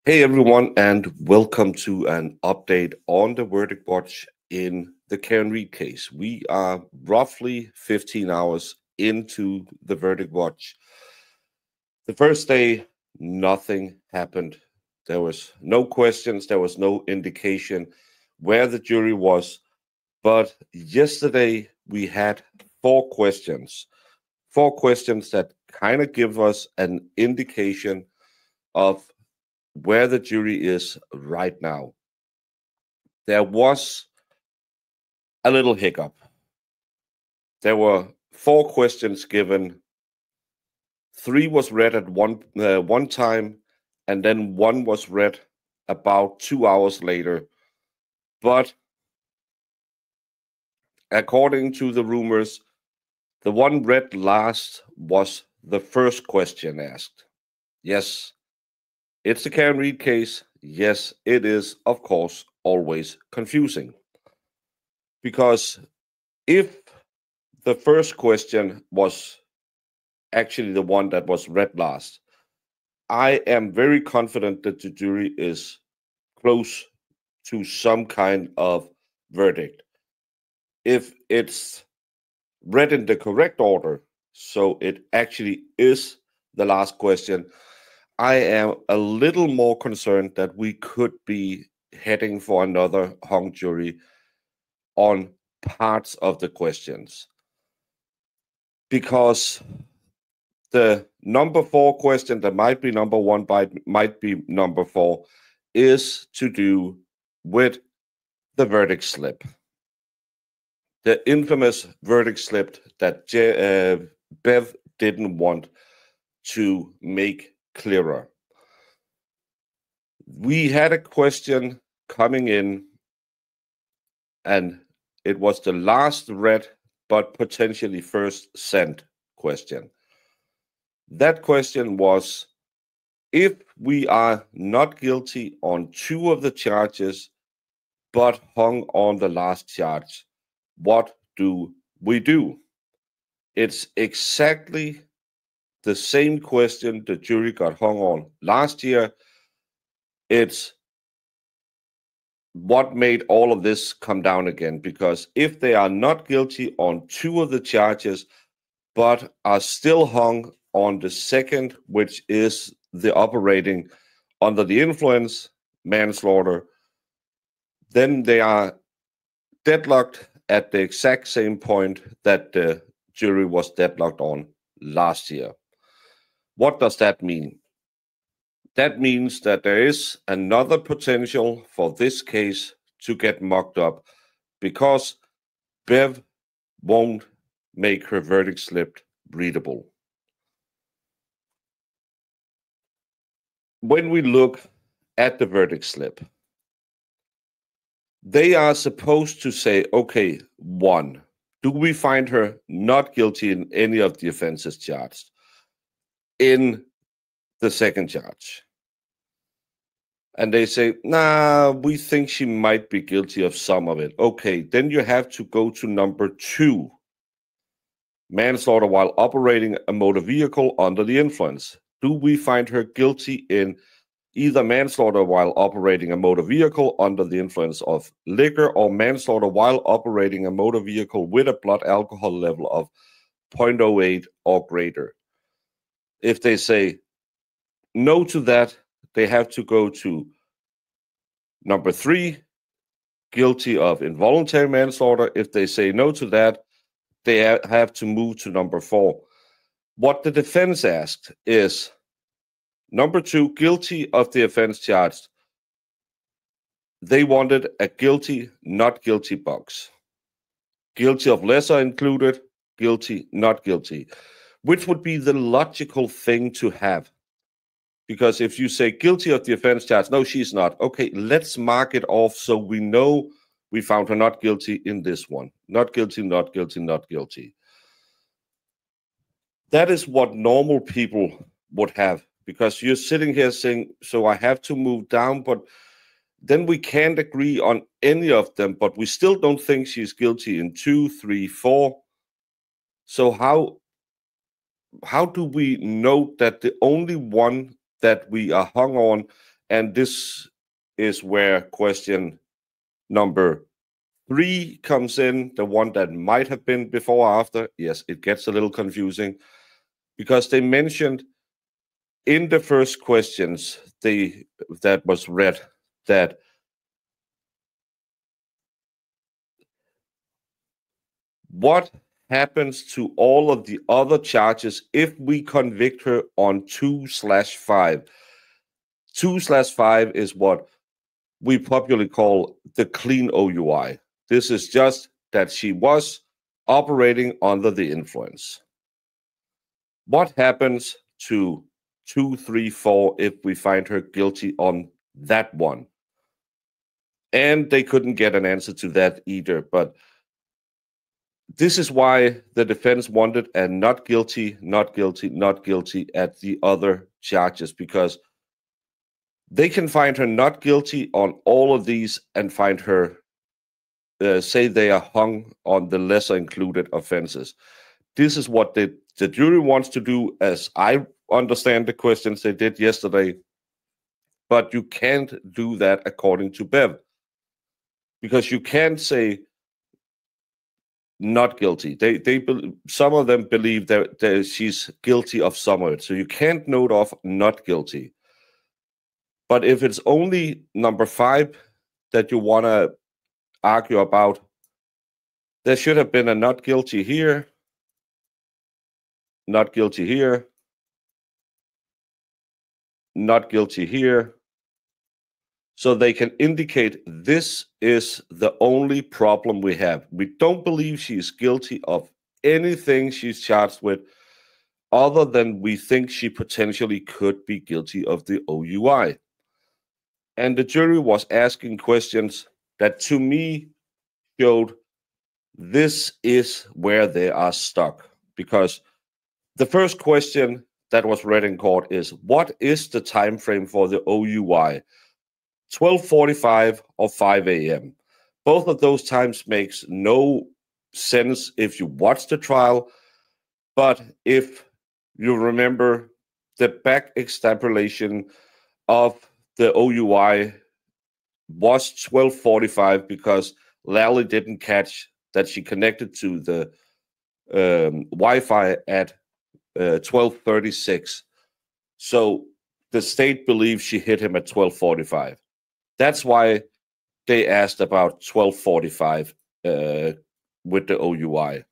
Hey everyone, and welcome to an update on the verdict watch in the Karen Reed case. We are roughly 15 hours into the verdict watch. The first day, nothing happened. There was no questions, there was no indication where the jury was. But yesterday, we had four questions that kind of give us an indication of where the jury is right now. There was a little hiccup. There were four questions given. Three was read at one time, and then one was read about 2 hours later. But according to the rumors, the one read last was the first question asked. Yes, it's the Karen Reed case. Yes, it is, of course, always confusing. Because if the first question was actually the one that was read last, I am very confident that the jury is close to some kind of verdict. If it's read in the correct order, so it actually is the last question, I am a little more concerned that we could be heading for another hung jury on parts of the questions. Because the number four question that might be number one, might be number four, is to do with the verdict slip. The infamous verdict slip that Bev didn't want to make clearer. We had a question coming in, and it was the last read but potentially first sent question. That question was, if we are not guilty on two of the charges but hung on the last charge, what do we do? It's exactly the same question the jury got hung on last year. It's what made all of this come down again, because if they are not guilty on two of the charges but are still hung on the second, which is the operating under the influence manslaughter, then they are deadlocked at the exact same point that the jury was deadlocked on last year. What does that mean? That means that there is another potential for this case to get mucked up, because Bev won't make her verdict slip readable. When we look at the verdict slip, they are supposed to say, okay, one, do we find her not guilty in any of the offenses charged in the second charge? And they say, nah, we think she might be guilty of some of it. Okay, then you have to go to number two, manslaughter while operating a motor vehicle under the influence. Do we find her guilty in either manslaughter while operating a motor vehicle under the influence of liquor, or manslaughter while operating a motor vehicle with a blood alcohol level of 0.08 or greater? If they say no to that, they have to go to number three, guilty of involuntary manslaughter. If they say no to that, they have to move to number four. What the defense asked is, number two, guilty of the offense charged. They wanted a guilty, not guilty box. Guilty of lesser included, guilty, not guilty, which would be the logical thing to have. Because if you say guilty of the offense charge, no, she's not. Okay, let's mark it off so we know we found her not guilty in this one. Not guilty, not guilty, not guilty. That is what normal people would have, because you're sitting here saying, so I have to move down, but then we can't agree on any of them, but we still don't think she's guilty in 2, 3, 4. So how do we know that the only one that we are hung on And this is where question number 3 comes in, the one that might have been before or after. Yes, it gets a little confusing because they mentioned in the first questions that was read that what happens to all of the other charges if we convict her on 2/5. 2/5 is what we popularly call the clean OUI. This is just that she was operating under the influence. What happens to 2, 3, 4 if we find her guilty on that one? And they couldn't get an answer to that either. But this is why the defense wanted a not guilty, not guilty, not guilty at the other charges, because they can find her not guilty on all of these and find her, say they are hung on the lesser included offenses. This is what the jury wants to do, as I understand the questions they did yesterday. But you can't do that according to Bev, because you can't say not guilty. Some of them believe that she's guilty of some of it, so you can't note off not guilty. But if it's only number 5 that you want to argue about, there should have been a not guilty here, not guilty here, not guilty here, so they can indicate this is the only problem we have. We don't believe she's guilty of anything she's charged with, other than we think she potentially could be guilty of the OUI. And the jury was asking questions that to me showed this is where they are stuck. Because the first question that was read in court is, what is the time frame for the OUI? 12:45 or 5 a.m. Both of those times makes no sense if you watch the trial, but if you remember the back extrapolation of the OUI was 12:45 because Lally didn't catch that she connected to the Wi-Fi at 12:36. So the state believes she hit him at 12:45. That's why they asked about 12:45 with the OUI.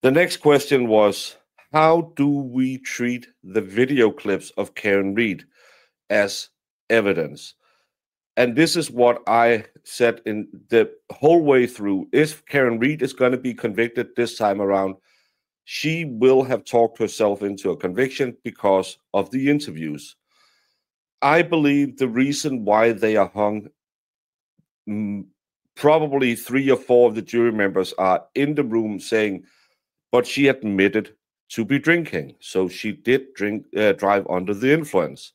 The next question was, how do we treat the video clips of Karen Read as evidence? And this is what I said in the whole way through. If Karen Read is going to be convicted this time around, she will have talked herself into a conviction because of the interviews. I believe the reason why they are hung, probably 3 or 4 of the jury members are in the room saying, but she admitted to be drinking. So she did drive under the influence.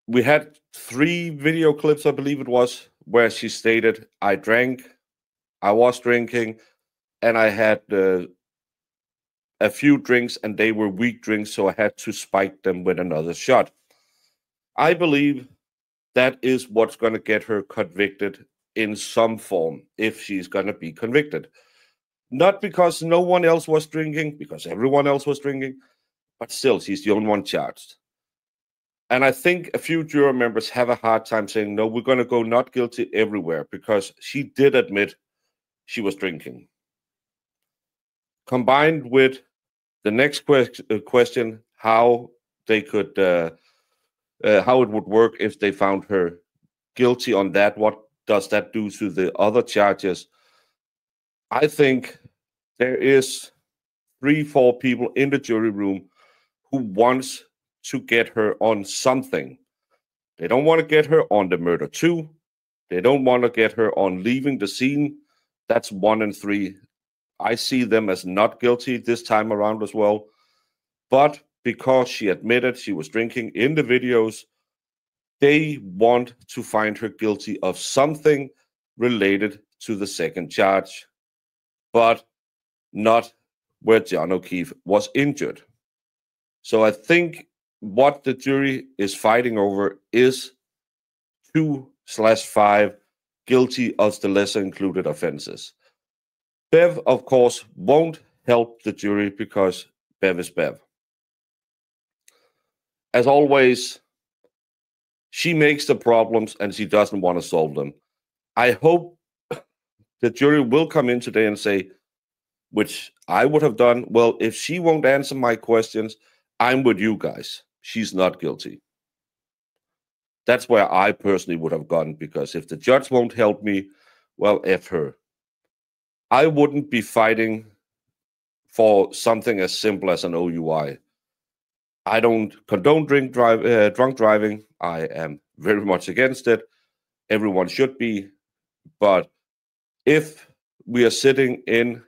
We had 3 video clips, I believe it was, where she stated, I drank, I was drinking, and I had a few drinks and they were weak drinks, so I had to spike them with another shot. I believe that is what's going to get her convicted in some form if she's going to be convicted. Not because no one else was drinking, because everyone else was drinking, but still, she's the only one charged. And I think a few juror members have a hard time saying, no, we're going to go not guilty everywhere, because she did admit she was drinking. Combined with the next question, how they could, how it would work if they found her guilty on that. What does that do to the other charges? I think there is 3, 4 people in the jury room who wants to get her on something. They don't want to get her on the murder 2. They don't want to get her on leaving the scene. That's 1 and 3. I see them as not guilty this time around as well. But because she admitted she was drinking in the videos, they want to find her guilty of something related to the second charge, but not where John O'Keefe was injured. So I think what the jury is fighting over is 2/5 guilty of the lesser included offenses. Bev, of course, won't help the jury because Bev is Bev. As always, she makes the problems and she doesn't want to solve them. I hope the jury will come in today and say, which I would have done, well, if she won't answer my questions, I'm with you guys. She's not guilty. That's where I personally would have gone, because if the judge won't help me, well, F her. I wouldn't be fighting for something as simple as an OUI. I don't condone drunk driving. I am very much against it. Everyone should be. But if we are sitting in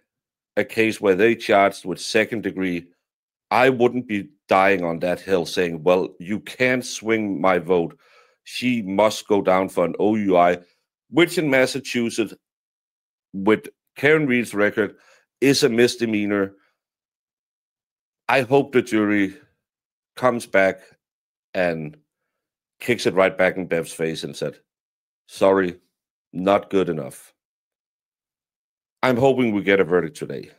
a case where they charged with second degree, I wouldn't be dying on that hill saying, well, you can't swing my vote. She must go down for an OUI, which in Massachusetts, with Karen Reed's record, is a misdemeanor. I hope the jury comes back and kicks it right back in Bev's face and said, sorry, not good enough. I'm hoping we get a verdict today.